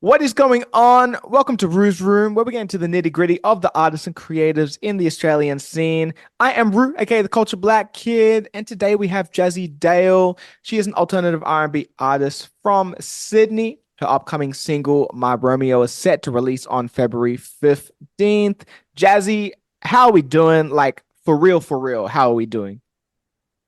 What is going on? Welcome to Rue's Room, where we get into the nitty-gritty of the artists and creatives in the Australian scene. I am Rue, aka the Culture Black Kid, and today we have Jazzy Dale. She is an alternative R&B artist from Sydney. Her upcoming single, My Romeo, is set to release on February 15th. Jazzy, how are we doing? Like, for real, how are we doing?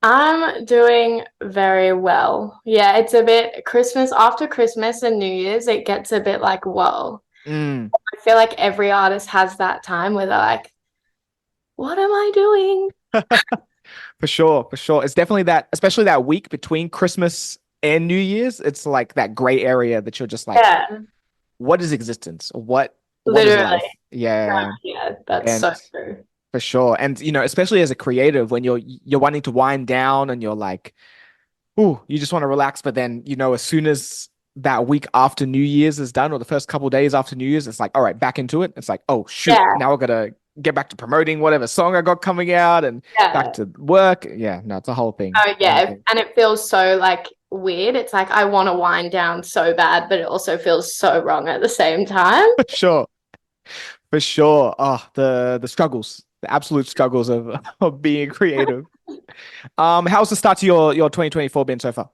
I'm doing very well. Yeah, it's a bit Christmas after Christmas and New Year's, it gets a bit like, whoa. Mm. I feel like every artist has that time where they're like, what am I doing? For sure, for sure. It's definitely that, especially that week between Christmas and New Year's. It's like that gray area that you're just like, Yeah, what is existence? What is literally. life? Yeah. Yeah, that's so And true. for sure. And especially as a creative, when you're wanting to wind down and you're like, ooh, you just want to relax, but then as soon as that week after New Year's is done, or the first couple of days after New Year's, it's like, all right, back into it. It's like, oh shoot, Yeah, now we're gonna get back to promoting whatever song I got coming out and back yeah. to work. Yeah, no, it's a whole thing. Oh, The whole yeah. thing. And it feels so like weird. It's like I want to wind down so bad, but it also feels so wrong at the same time. For sure. For sure. Oh, the struggles, the absolute struggles of of being creative. How's the start to your 2024 been so far?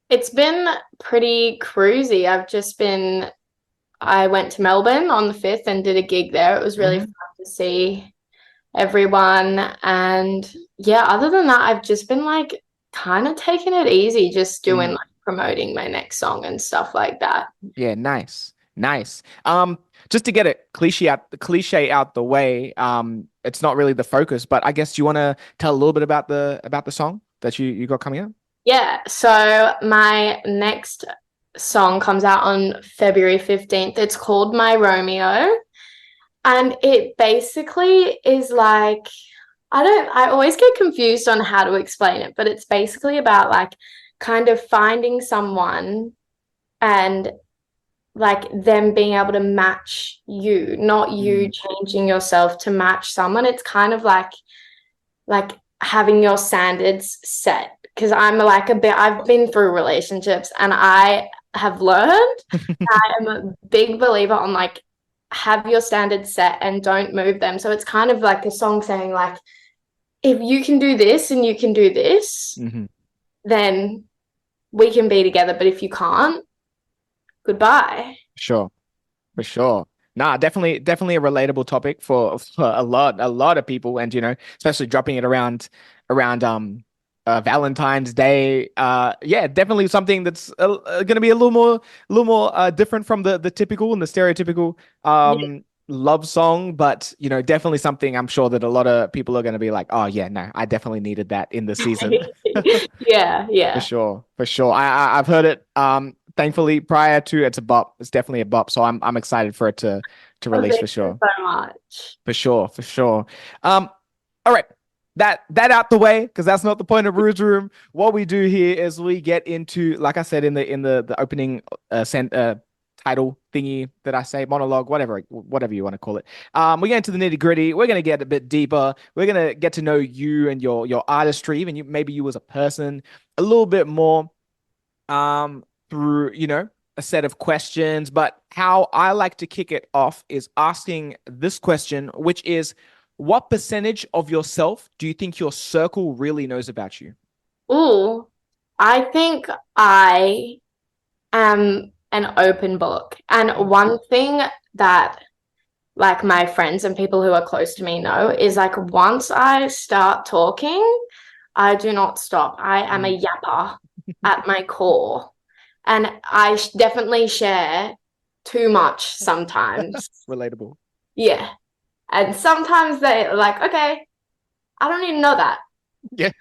It's been pretty cruisy. I went to Melbourne on the 5th and did a gig there. It was really fun Hmm. to see everyone. And yeah, other than that, I've just been like kind of taking it easy, just doing like promoting my next song and stuff like that. Yeah, nice. Nice. Just to get the cliche out the way, it's not really the focus, but I guess you want to tell a little bit about the song that you got coming out? Yeah, so my next song comes out on February 15th. It's called My Romeo. And it basically is like, I always get confused on how to explain it, but it's basically about like kind of finding someone and like them being able to match you, not you Mm. changing yourself to match someone. It's kind of like having your standards set. Because I've been through relationships and I have learned I am a big believer on like have your standards set and don't move them. So it's kind of like a song saying like if you can do this and you can do this, Hmm. then we can be together. But if you can't, goodbye. Sure. For sure. Nah, definitely a relatable topic for a lot of people, and especially dropping it around Valentine's Day. Yeah, definitely something that's going to be a little more different from the typical and the stereotypical Yeah. love song, but definitely something I'm sure that a lot of people are going to be like, oh yeah, no, I definitely needed that in the season. Yeah, For yeah. sure, for sure. I've heard it. Thankfully, prior to it's a bop. It's definitely a bop. So I'm excited for it to Oh, release thank for you sure, so much. for sure, for sure. Um, all right, that out the way because that's not the point of Rude's Room. What we do here is we get into, like I said in the opening title thingy that I say, monologue, whatever you want to call it. We get into the nitty gritty. We're gonna get a bit deeper. We're gonna get to know you and your artistry, even maybe you as a person a little bit more through a set of questions. But how I like to kick it off is asking this question, which is, what percentage of yourself do you think your circle really knows about you? Ooh, I think I am an open book. And one thing that like my friends and people who are close to me know is like once I start talking, I do not stop. I am Mm. a yapper at my core. And I definitely share too much sometimes. Relatable. Yeah. And sometimes they're like, okay, I don't even know that. Yeah.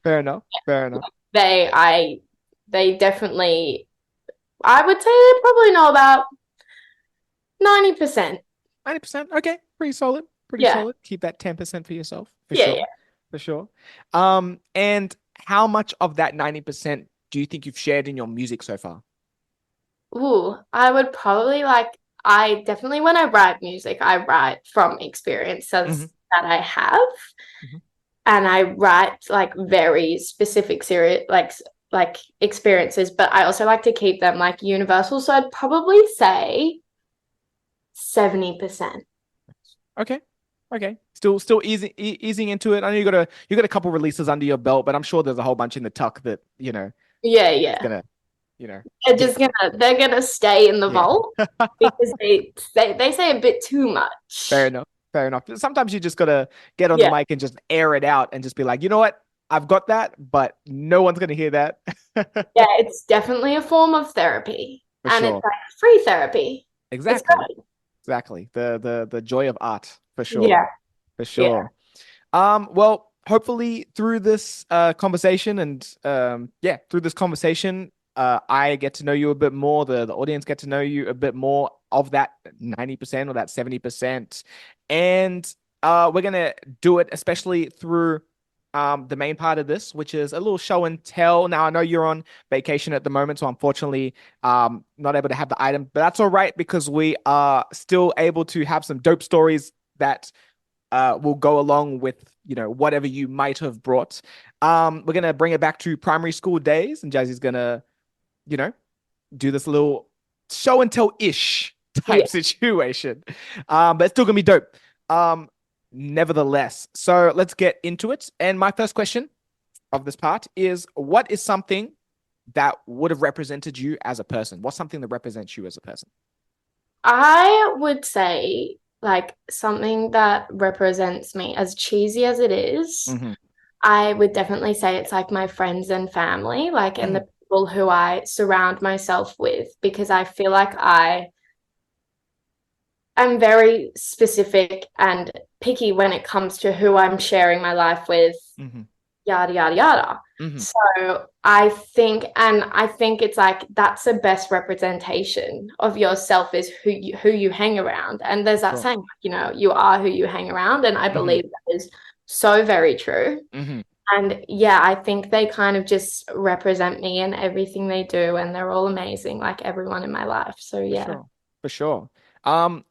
Fair enough. Fair enough. They I they definitely I would say they probably know about 90%. 90%. Okay. Pretty solid. Pretty Yeah. solid. Keep that 10% for yourself. For Yeah, sure. yeah. For sure. And how much of that 90% do you think you've shared in your music so far? Ooh, I would probably like, I definitely, when I write music, I write from Hmm. experiences that I have. Hmm. And I write like very specific serious, like like experiences, but I also like to keep them like universal. So I'd probably say 70%. Okay. Okay. Still easing into it. I know you got a couple releases under your belt, but I'm sure there's a whole bunch in the tuck that, Yeah, it's yeah. gonna, you know, get They're gonna stay in the yeah. vault because they say a bit too Fair much. enough. Fair enough. Sometimes you just gotta get on the Yeah. mic and just air it out and just be like, you know what? I've got that, but no one's gonna hear that. Yeah, it's definitely a form of therapy. For And it's sure. like free therapy. It's Exactly. good. Exactly. The joy of art, for sure. Yeah, For yeah. sure. Well, hopefully through this conversation and yeah, through this conversation, I get to know you a bit more. The audience get to know you a bit more of that 90% or that 70%. And we're gonna do it especially through the main part of this, which is a little show and tell. Now I know you're on vacation at the moment, so unfortunately not able to have the item, but that's all right because we are still able to have some dope stories that will go along with whatever you might have brought. We're gonna bring it back to primary school days, and Jazzy's gonna you know do this little show and tell ish Yeah. type situation, but it's still gonna be dope. Um, Nevertheless, so let's get into it. And my first question of this part is, what is something that would have represented you as a person? What's something that represents you as a person? I would say like something that represents me, as cheesy as it is, Hmm. I would definitely say it's like my friends and family, like, and Hmm. the people who I surround myself with, because I feel like I am very specific and picky when it comes to who I'm sharing my life with, Hmm. yada, yada, yada. Hmm. So I think it's like that's the best representation of yourself is who you hang around. And there's that Sure. saying, you are who you hang around. And I Hmm. believe that is so very true. Hmm. And yeah, I think they kind of just represent me in everything they do, and they're all amazing, like everyone in my life. So For yeah. sure. For sure.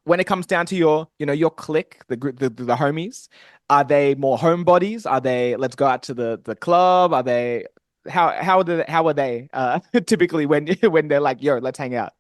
When it comes down to your clique, the group, the homies, are they more homebodies? Are they let's go out to the club? Are they how are they typically when when they're like, yo, let's hang out?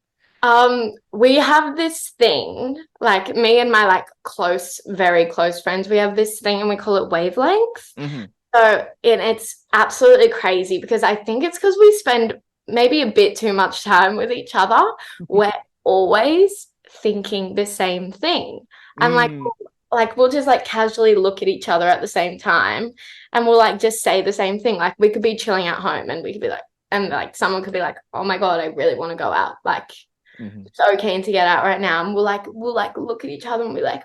We have this thing, like me and my like close, very close friends, we have this thing and we call it wavelength. Hmm. So, and it's absolutely crazy because I think it's because we spend maybe a bit too much time with each other. We're always thinking the same thing. And Mm, like we'll just like casually look at each other at the same time and we'll like just say the same thing. Like we could be chilling at home and we could be like, and like someone could be like, oh my God, I really want to go out. Like mhm. so keen to get out right now. And we'll like look at each other and be like,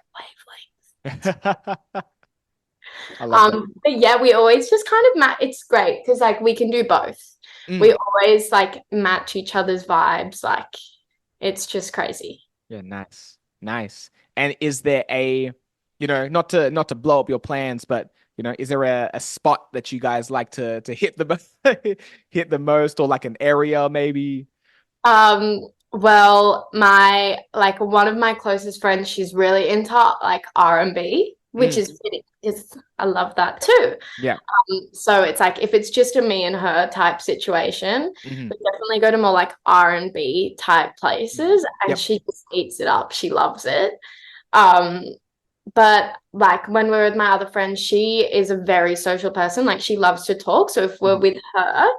I love that. but yeah, we always just kind of match. It's great because like we can do both. Mm, We always like match each other's vibes. Like it's just crazy. yeah, nice, nice. And is there not to blow up your plans, but is there a spot that you guys like to hit hit the most, or like an area maybe? Well, my like one of my closest friends, she's really into like R&B, which Mm, is I love that too. yeah. So it's like if it's just a me and her type situation, Hmm. we definitely go to more like R&B type Hmm. places, and Yep. she just eats it up. She loves it. Um, but like when we're with my other friend, she is a very social person. Like she loves to talk. So if we're Hmm. with her,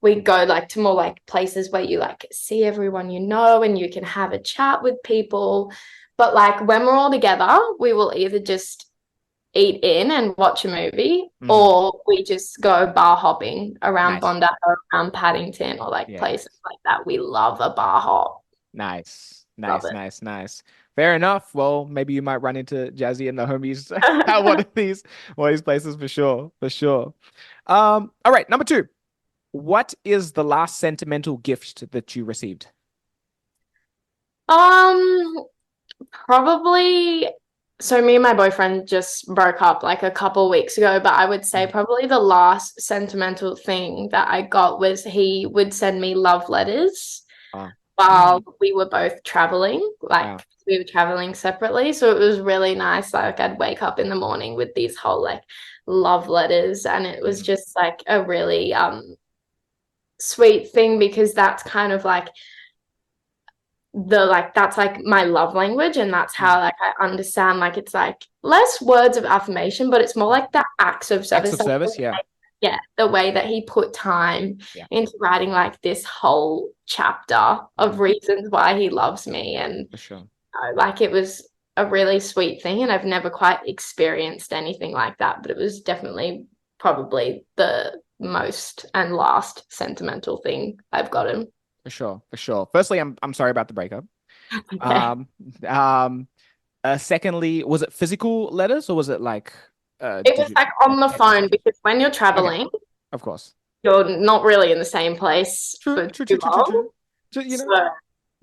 we go like to more like places where you like see everyone you know and you can have a chat with people. But like when we're all together, we will either just eat in and watch a movie, Hmm. or we just go bar hopping around Nice. Bondi or around Paddington or like Yeah. places like that. We love a bar hop. Nice, Love nice, it. nice, nice. Fair enough. Well, maybe you might run into Jazzy and the homies at one of these places for sure, for sure. All right, number two. What is the last sentimental gift that you received? Um, Probably. So me and my boyfriend just broke up like a couple weeks ago, but I would say Mhm. probably the last sentimental thing that I got was he would send me love letters Wow. while Mm, we were both traveling, like wow. we were traveling separately. So it was really nice. Like I'd wake up in the morning with these whole like love letters, and it was Mm, just like a really sweet thing because that's kind of like that's like my love language, and that's how like I understand, like it's like less words of affirmation, but it's more like the acts of Acts service, of service, yeah. yeah, the way that he put time Yeah. into writing like this whole chapter of Mhm. reasons why he loves me. And For sure. like it was a really sweet thing, and I've never quite experienced anything like that, but it was definitely probably the most and last sentimental thing I've gotten. For sure. For sure. Firstly, I'm sorry about the breakup. Okay. Um, um, secondly, was it physical letters or was it like It was digital like on the text phone messages? because when you're Okay, traveling, of course. you're not really in the same place True, for true, too true, true, true, long. true. You So know,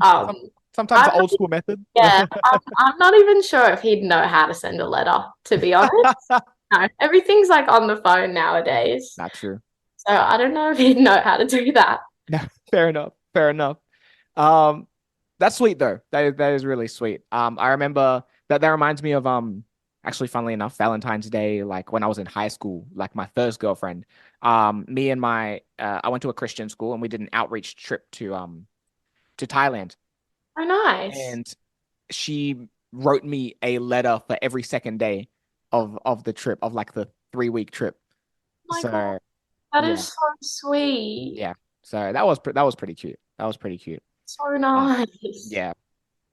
um some sometimes I'm the not, old school method. yeah, I'm not even sure if he'd know how to send a letter, to be honest. No, everything's like on the phone nowadays. Not true. So I don't know if he'd know how to do that. No, fair enough. Fair enough. Um, that's sweet though. That is really sweet. I remember that reminds me of actually funnily enough, Valentine's Day, like when I was in high school, like my first girlfriend. Me and my I went to a Christian school and we did an outreach trip to Thailand. Oh, nice. And she wrote me a letter for every second day of the trip, of like the 3 week trip. Oh my God, So that yeah, is so sweet. yeah. So that was pretty cute. That was pretty cute. So Uh, nice. yeah.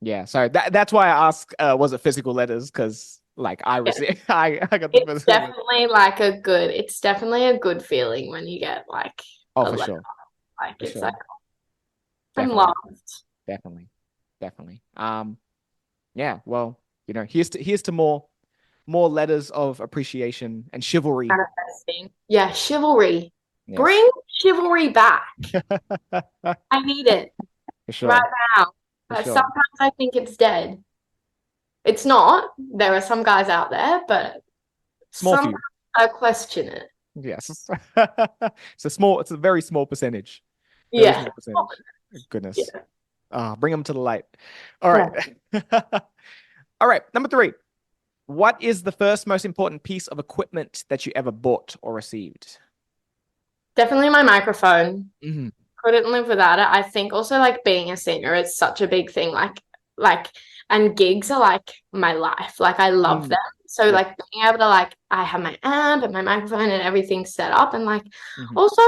Yeah, so that's why I asked, was it physical letters? Because like I Yeah. received, I got the It's physical letter. definitely like it's definitely a good feeling when you get like Oh, a for letter. sure, Like for it's like sure, I'm definitely, loved. definitely, definitely. Yeah. Well, here's to more letters of appreciation and chivalry. Manifesting. Yeah, chivalry. Yes, Bring chivalry back. for I need it right sure, now. for But sure. sometimes I think it's dead. It's not. There are some guys out there, but Small sometimes few. I question it. Yes, it's a very small percentage. Very Yeah. small percentage. Goodness. Yeah. Bring them to the light. All right. Yeah. All right. Number three. What is the first most important piece of equipment that you ever bought or received? Definitely my microphone. Hmm. Couldn't live without it. I think also like being a singer is such a big thing. Like and gigs are like my life. Like I love Mm. them. So Yep. like being able to like I have my amp and my microphone and everything set up, and like Hmm. also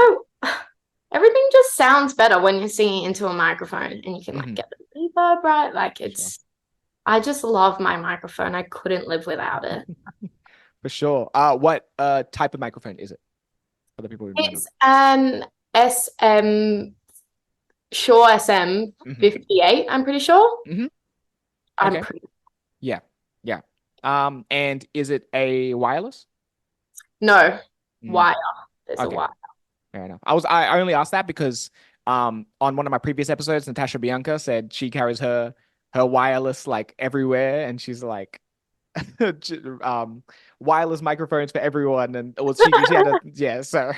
everything just sounds better when you're singing into a microphone and you can like Hmm. get the reverb right. Like For sure. it's I just love my microphone. I couldn't live without it. For sure. What type of microphone is it? For the people who don't know. It's an SM Shure SM Hmm. 58, I'm pretty sure. Hmm. I'm Okay. pretty Yeah. Yeah. And is it a wireless? no Mm. wire. There's a Okay. wire. Fair enough. I only asked that because on one of my previous episodes, Natasha Bianca said she carries her wireless like everywhere, and she's like um wireless microphones for everyone, and it was she had a yeah. So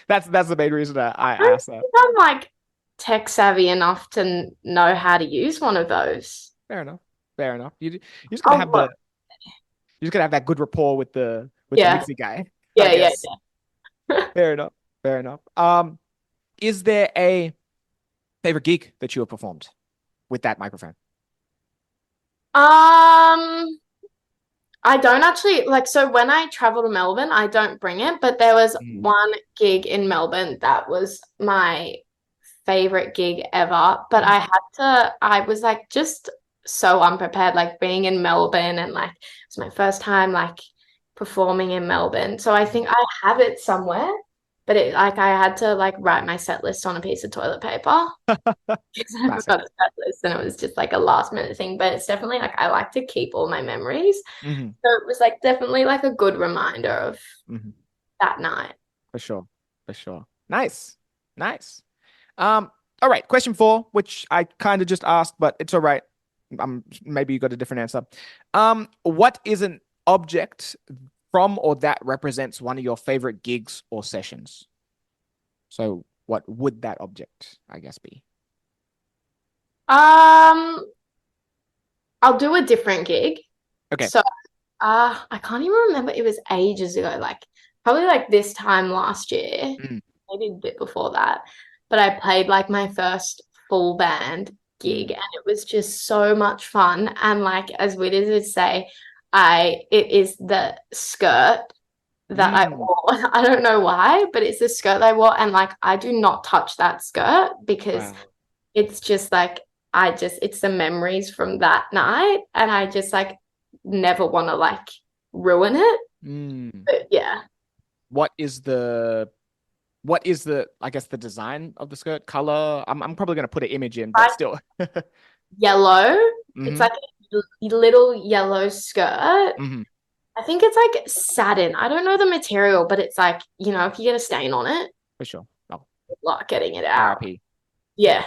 that's the main reason I I asked that. think I'm like tech savvy enough to know how to use one of those. Fair enough. Fair enough. You just gotta Oh, have look. that good rapport with the Yeah, mixing guy, I yeah, yeah, guess. yeah. Fair enough. Fair enough. Is there a favorite gig that you have performed with that microphone? Um, I don't actually like, so when I travel to Melbourne, I don't bring it, but there was Mm. one gig in Melbourne that was my favorite gig ever. But I was like just so unprepared, like being in Melbourne, and like it was my first time like performing in Melbourne. So I think I have it somewhere, but it like I had to like write my set list on a piece of toilet paper because I Classic. forgot the set list, and it was just like a last minute thing. But it's definitely like I like to keep all my memories. Hmm. So it was like definitely like a good reminder of Hmm. that night. For sure. For sure. Nice. Nice. All right. Question four, which I kind of just asked, but it's all right. Maybe you got a different answer. What is an object from or that represents one of your favorite gigs or sessions? So, what would that object, I guess, be? Um, I'll do a different gig. Okay. So I can't even remember. It was ages ago, like probably like this time last year, Mm. maybe a bit before that. but I played like my first full band gig, Mm. and it was just so much fun. And like as weird as it say, it is the skirt that I Mm. wore. I don't know why, but it's the skirt I wore, and like I do not touch that skirt because Wow. it's just like it's the memories from that night, and I just like never want to like ruin it. Mm. But yeah, What is the what is the I guess the design of the skirt color? I'm probably gonna put an image in, but like still. yellow. It's Hmm. like a little yellow skirt. Hmm. I think it's like satin. I don't know the material, but it's like, if you get a stain on it, For sure. Oh, good luck getting it out. RIP. Yeah,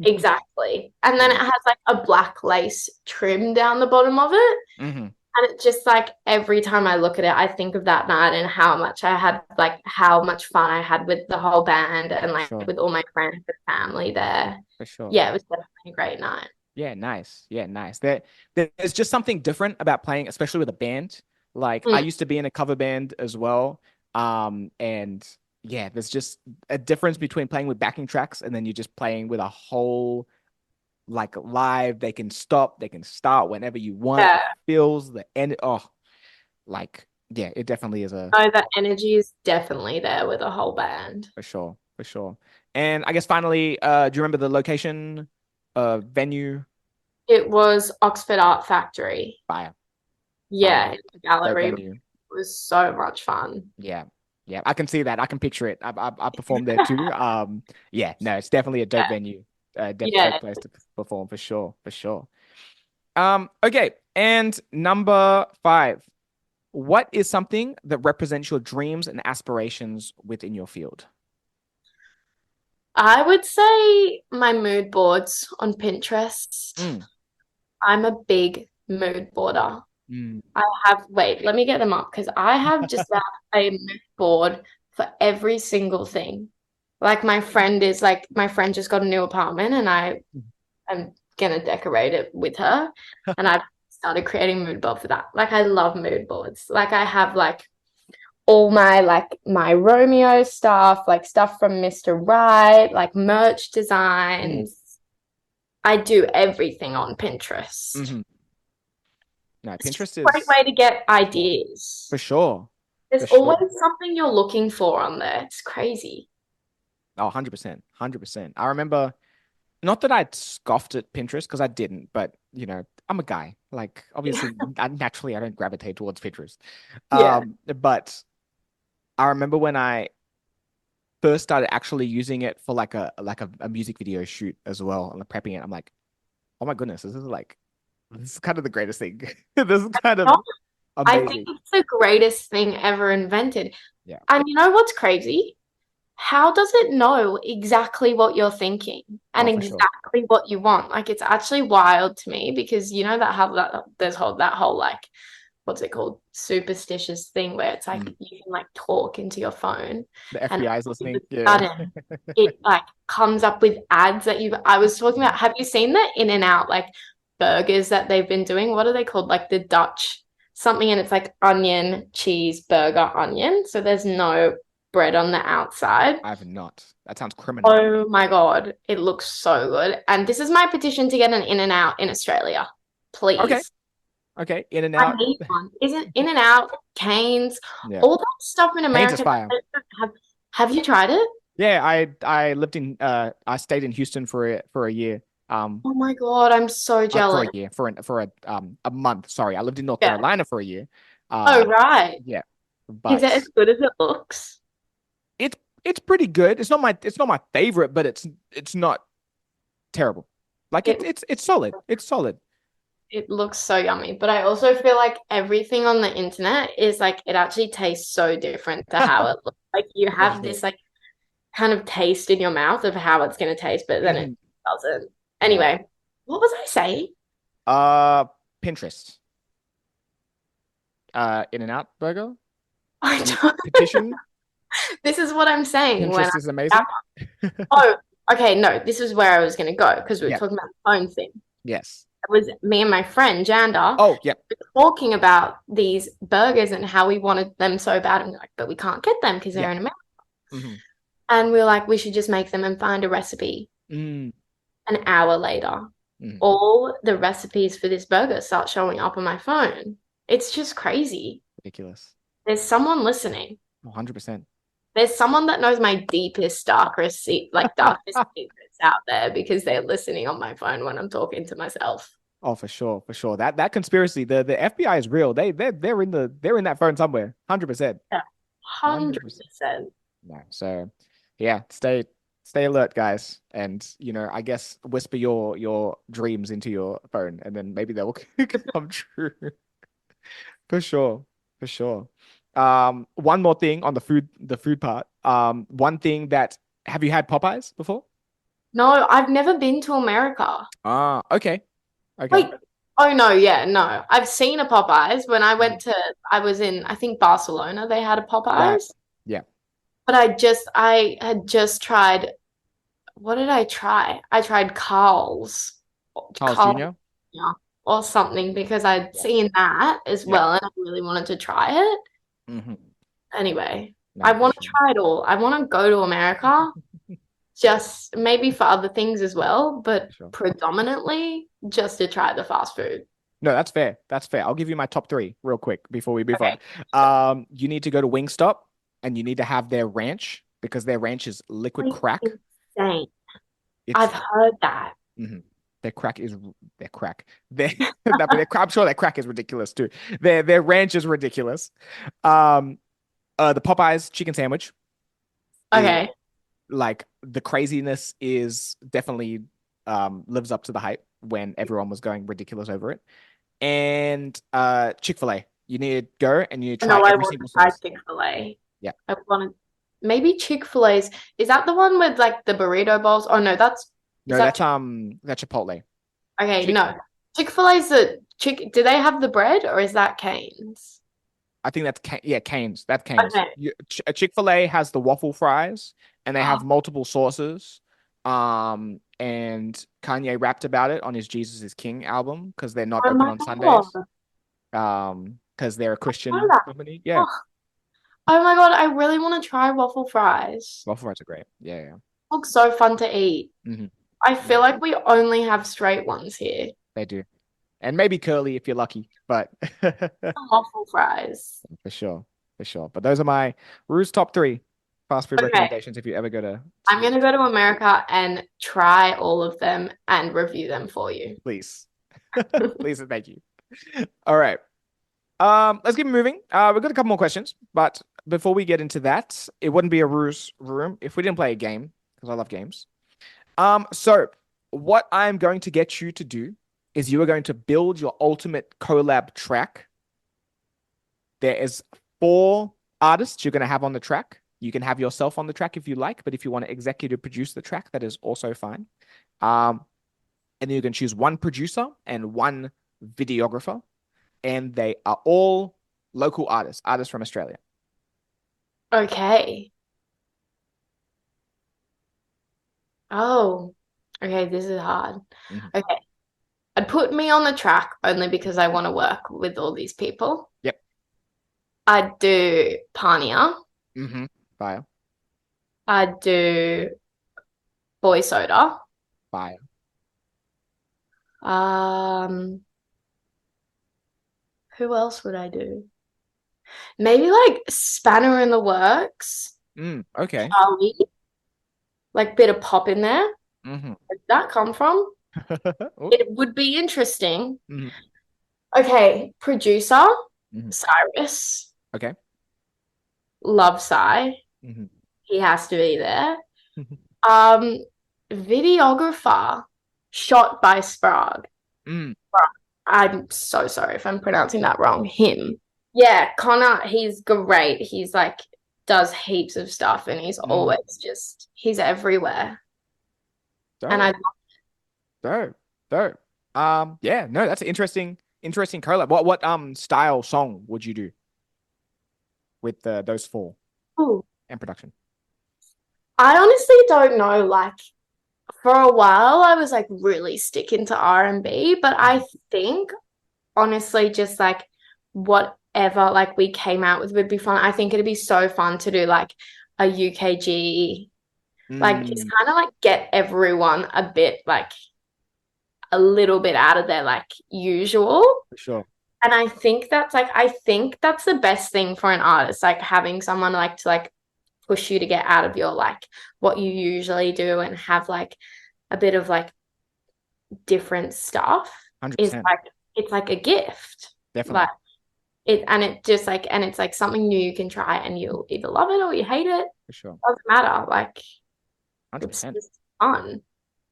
exactly. And then it Yeah. has like a black lace trim down the bottom of it. Hmm. And it's just like every time I look at it, I think of that night and how much I had, like how much fun I had with the whole band and For like sure. with all my friends and family there. For sure. Yeah, it was definitely a great night. Yeah, nice. Yeah, nice. There's just something different about playing, especially with a band. Like I Mm, used to be in a cover band as well. And yeah, there's just a difference between playing with backing tracks and then you're just playing with a whole like live. They can stop, they can start whenever you want. yeah, It feels the end. Oh, like yeah, it definitely is a no, the energy is definitely there with a whole band. for sure, for sure. And I guess finally, do you remember the location, venue? It was Oxford Art Factory. Fire, fire, Yeah, in the dope gallery. It venue. was so much fun. Yeah. Yeah, I can see that. I can picture it. I performed there too. Yeah, no, it's definitely a dope Yeah, venue. Dope yeah. place to perform for sure, for sure. Okay, and number five. What is something that represents your dreams and aspirations within your field? I would say my mood boards on Pinterest. Mm, I'm a big mood boarder. mm, Wait, let me get them up because I have just about a mood board for every single thing. Like my friend just got a new apartment and I am gonna decorate it with her. And I've started creating a mood board for that. Like I love mood boards. Like I have like all my Romeo stuff, like stuff from Mr. Right, like merch mm, designs. I do everything on Pinterest. hmm. No, It's just Pinterest a great is way to get for sure, ideas. for sure, There's for sure. always something you're looking for on there. It's crazy. Oh, 100%, 100%. I remember not that I scoffed at Pinterest because I didn't, but I'm a guy. Like obviously, naturally, I don't gravitate towards Pinterest. Yeah. But I remember when I first started actually using it for like a music video shoot as well and prepping it. I'm like, oh my goodness, this is kind of the greatest thing. This is kind of No, I think amazing. it's the greatest thing ever invented. Yeah. And you know what's crazy? How does it know exactly what you're thinking and Oh, for sure. exactly what you want? Like it's actually wild to me because you know that how that whole like what's it called superstitious thing where it's like Mm. you can like talk into your phone The and FBI is all of a listening. Yeah. sudden it like comes up with ads that I was talking about. Have you seen the In and Out like burgers that they've been doing? What are they called? Like the Dutch something, and it's like onion, cheese, burger, onion. So there's no bread on the outside. I have not. That sounds criminal. Oh my God, it looks so good. And this is my petition to get an In and Out in Australia. Okay. Please. Okay. In and I out. need one. Isn't In and Out, Canes, Yeah. all that stuff in Haynes is America? fire. Have, have you tried it? Yeah, I stayed in Houston for a year. Oh my God, I'm so For a jealous. year, for a month. Sorry, I lived in North Yeah. Carolina for a year. Oh, Uh, right. yeah, Is it but as good as it looks? it's pretty good. It's not my favorite, but it's not terrible. Like It it's solid. It's solid. it looks so yummy. But I also feel like everything on the internet is like it actually tastes so different to how it looks. Like you For have sure. this like kind of taste in your mouth of how it's going to taste, but then it Mhm. doesn't. Yeah. Anyway, what was I saying? Uh, Pinterest. In and out burger. I Any don't, petition? this is what I'm saying when Pinterest is I, amazing. oh, okay, no, this is where I was going to go because we were Yeah. talking about the phone thing. Yes. It was me and my friend Janda Oh, yeah. talking about these burgers and how we wanted them so bad. And we're like, but we can't get them because Yeah. they're in America. Hmm. And we were like, we should just make them and find a recipe. Mm, An hour later, mm, all the recipes for this burger start showing up on my phone. It's just crazy. ridiculous. There's someone listening. 100%. There's someone that knows my deepest, darkest secrets out there because they're listening on my phone when I'm talking to myself. Oh, for sure, for sure. That conspiracy, the FBI is real. They're in that phone somewhere. 100%. Yeah, 100%. 100%. No. So yeah, stay alert, guys. And I guess whisper your dreams into your phone and then maybe they'll come true. For sure. For sure. One more thing on the food part. One thing that have you had Popeyes before? No, I've never been to America. Ah, okay. Okay. Wait, oh no, yeah, no. I've seen a Popeyes when Mhm. I was in, I think Barcelona, they had a Right. Popeyes. Yeah. But I had just tried, what did I try? I tried Carl's Carl's Jr. Jr. or something because I'd Yeah. seen that as Yeah. well and I really wanted to try it. Hmm. Anyway, I No, for want to sure. try it all. I want to go to America, just maybe for other things as well, but For sure. predominantly just to try the fast food. No, that's fair. That's fair. I'll give you my top three real quick before we move on. Okay. You need to go to Wingstop and you need to have their ranch because their ranch is liquid Like, crack. insane. It's I've heard that. mhm. Their crack is their crack. Their, I'm sure their crack is ridiculous too. Their ranch is ridiculous. Um, the Popeyes chicken sandwich is Okay. like the craziness is definitely lives up to the hype when everyone was going ridiculous over it. And Chick-fil-A. You need to go and you need to try No, I every want single to try sauce. Chick-fil-A. Yeah. I want to maybe Chick-fil-A's. Is that the one with like the burrito bowls? Oh no, is No, that that's Chipotle. okay, Chick no. Chick-fil-A's the chick do they have the bread or is that Cane's? I think that's yeah, Cane's. That's Cane's. Okay. Chick-fil-A has the waffle fries and they have multiple sauces. And Kanye rapped about it on his Jesus is King album because they're not Oh open my on Sundays. God. Because they're a I know Christian that. company. Yeah. Oh, oh my God, I really want to try waffle fries. Waffle fries are great. Yeah, yeah. Looks so fun to eat. Hmm. I feel like we only have straight ones here. They do. And maybe curly if you're lucky, but Waffle fries. for sure, for sure. But those are my Rue's top three fast food Okay. recommendations if you ever go I'm to gonna go to America and try all of them and review them for you. please. Please and thank you. All right. Let's keep moving. We've got a couple more questions, but before we get into that, it wouldn't be a Rue's room if we didn't play a game, because I love games. So what I'm going to get you to do is you are going to build your ultimate collab track. There is 4 artists you're going to have on the track. You can have yourself on the track if you like, but if you want to executive produce the track, that is also fine. And then you can choose one producer and one videographer, and they are all local artists from Australia. Okay. Oh, okay, this is hard. Mhm. Okay. I'd put me on the track only because I want to work with all these people. Yep. I'd do Pania. Mm-hmm. Fire. I'd do Boy Soda. Fire. Um, who else would I do? Maybe like Spanner in the Works. Okay. Charlie, like bit of pop in there. Mm-hmm. Where did that come from? Oh, It would be interesting. mhm, Okay, producer, mhm. Cyrus, Okay. love Cy. Mhm. He has to be there. Um, videographer, shot by Sprague. Mm, I'm so sorry if I'm pronouncing that wrong. Him. Yeah, Connor, he's great. He's like does heaps of stuff and he's mm. always just he's everywhere. And I Dope. Dope. Dope. Yeah, no, that's an interesting collab. What style song would you do with those 4 ooh, and production? I honestly don't know. Like for a while, I was like really sticking to R&B, but I think honestly, just like whatever like we came out with would be fun. I think it'd be so fun to do like a UKG Like just Mm, kind of like get everyone a bit like a little bit out of their like usual. for sure. And I think that's the best thing for an artist, like having someone like to like push you to get out of your like what you usually do and have like a bit of like different stuff is 100%. like it's like a gift. Like Definitely. it just like and it's like something new you can try and you'll either love it or you hate it. For sure. Doesn't matter. Like it's 100%. just fun.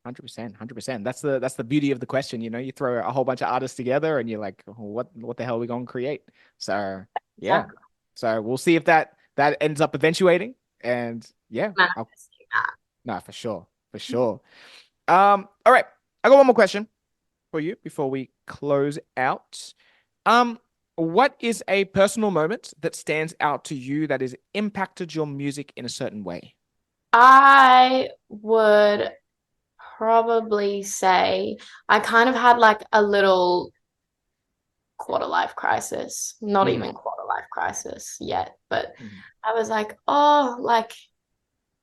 100%. 100%. That's the beauty of the question. You throw a whole bunch of artists together and you're like, what the hell are we going to create? So, yeah. Exactly. So we'll see if that ends up eventuating. And yeah, Manifesting that. no, for sure. For sure. All right. I got one more question for you before we close out. Um, what is a personal moment that stands out to you that has impacted your music in a certain way? I would probably say I kind of had like a little quarter life crisis. Not Mm, even quarter life crisis yet, but mm, I was like, oh, like,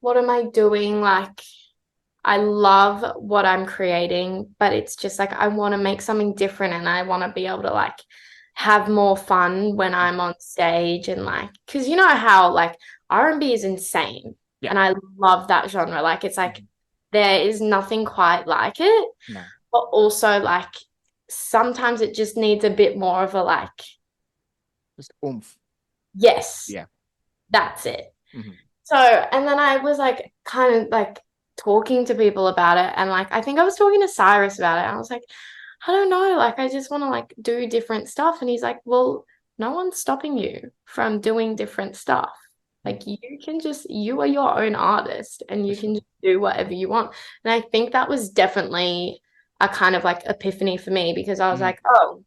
what am I doing? Like, I love what I'm creating, but it's just like I want to make something different and I want to be able to like have more fun when I'm on stage and like because you know how like R&B is insane yeah. and I love that genre. Like it's like Mhm. there is nothing quite like it, No, but also like sometimes it just needs a bit more of a like, just oomph. yes, Yeah. that's it. Hmm. So, and then I was like, kind of like talking to people about it. And like, I think I was talking to Cyrus about it. And I was like, I don't know. Like, I just want to like do different stuff. And he's like, well, no one's stopping you from doing different stuff. Like, you are your own artist and For you can sure. just do whatever you want. And I think that was definitely a kind of like epiphany for me because I was Mm, like, oh,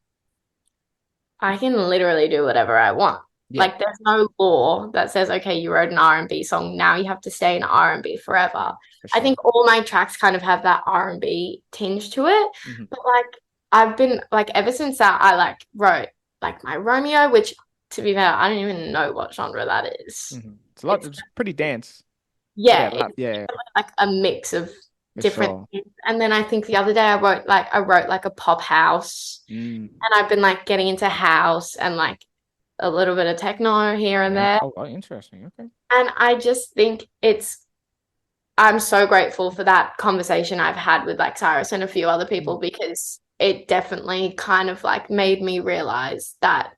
I can literally do whatever I want. yeah, Like there's no law that says, okay, you wrote an R&B song, now you have to stay in R&B forever. for I sure. think all my tracks kind of have that R&B tinge to it. Hmm. But like I've been like ever since that I like wrote like my Romeo, which to be fair, I don't even know what genre that is. Hmm. It's It's pretty dance. yeah, Yeah, it's yeah, like a mix of for different sure. things. And then I think the other day I wrote like a pop house Mm, and I've been like getting into house and like a little bit of techno here and yeah. there. Oh, interesting. Okay. And I just think I'm so grateful for that conversation I've had with like Cyrus and a few other people Mm, because it definitely kind of like made me realize that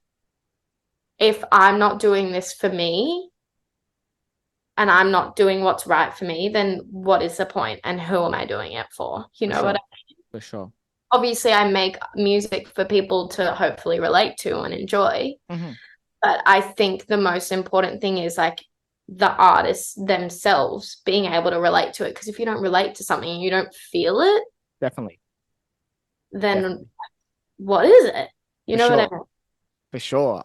if I'm not doing this for me and I'm not doing what's right for me, then what is the point and who am I doing it for? You for know what sure. I For sure. obviously I make music for people to hopefully relate to and enjoy. Hmm. But I think the most important thing is like the artists themselves being able to relate to it. Because if you don't relate to something, you don't feel it, Definitely. then Definitely. what is it? You For know what I sure. For sure.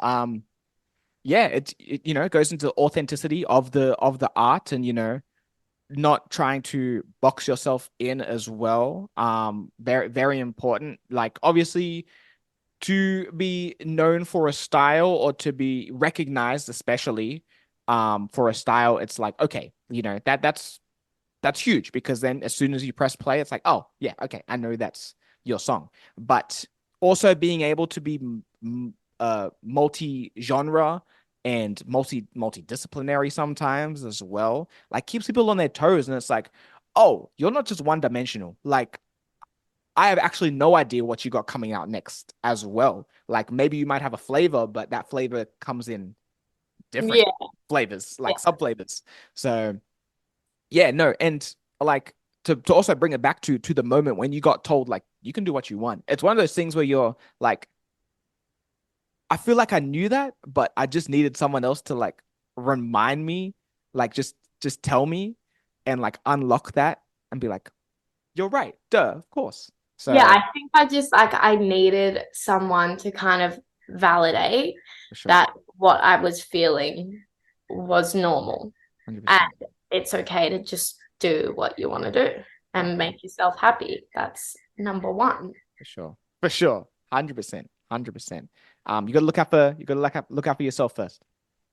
Yeah, it goes into authenticity of the art and not trying to box yourself in as well. Very, very important. Like obviously to be known for a style or to be recognized, especially for a style, it's like, okay, that's huge because then as soon as you press play, it's like, oh yeah, okay, I know that's your song. But also being able to be multi-genre and multidisciplinary sometimes as well, like keeps people on their toes. And it's like, oh, you're not just one dimensional. Like I have actually no idea what you got coming out next as well. Like maybe you might have a flavor, but that flavor comes in different mean? flavors, Yeah, like sub flavors. So yeah, no, and like to also bring it back to the moment when you got told like you can do what you want. It's one of those things where you're like, I feel like I knew that, but I just needed someone else to like remind me, like just tell me and like unlock that and be like, you're right, duh, of course. yeah. So I think I just like I needed someone to kind of validate for sure, that what I was feeling was normal and 100%. it's okay to just do what you want to do Yeah, and make yourself happy. That's number one. for sure. For sure. 100%. 100%. You gotta look out for yourself first.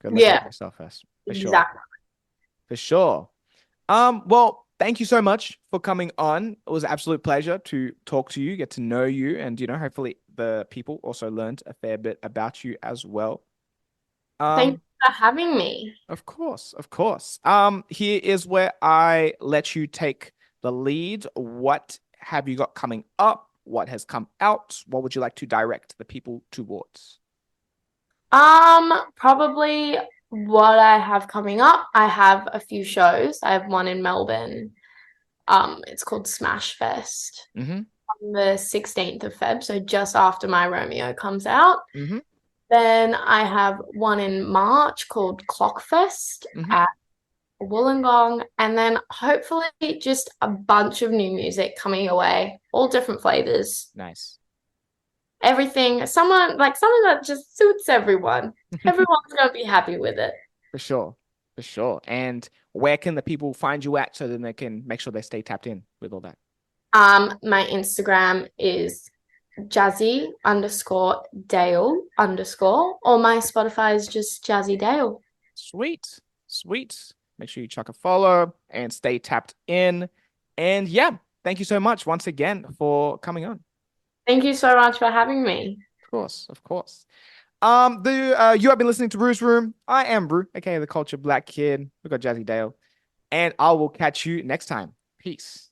Gotta look out Yeah, for yourself first. For sure. exactly. For sure. Well, thank you so much for coming on. It was an absolute pleasure to talk to you, get to know you, and hopefully the people also learned a fair bit about you as well. Thank you Um, for having me. of course, of course. Here is where I let you take the lead. What have you got coming up? What has come out? What would you like to direct the people towards? Probably what I have coming up. I have a few shows. I have one in Melbourne. It's called Smash Fest Mm-hmm. on the 16th of Feb, so just after my Romeo comes out. Mm-hmm. Then I have one in March called Clockfest Mm-hmm. at Wollongong, and then hopefully just a bunch of new music coming away, all different flavors. Nice. Everything, someone that just suits everyone. Everyone's gonna be happy with it. For sure. For sure. And where can the people find you at so then they can make sure they stay tapped in with all that? My Instagram is Jazzy underscore Dale underscore, or my Spotify is just Jazzy Dale. Sweet. Sweet. Make sure you chuck a follow and stay tapped in. And yeah, thank you so much once again for coming on. Thank you so much for having me. Of course, of course. The you have been listening to Brew's Room. I am Brew, aka the Culture Black Kid. We got Jazzy Dale, and I will catch you next time. Peace.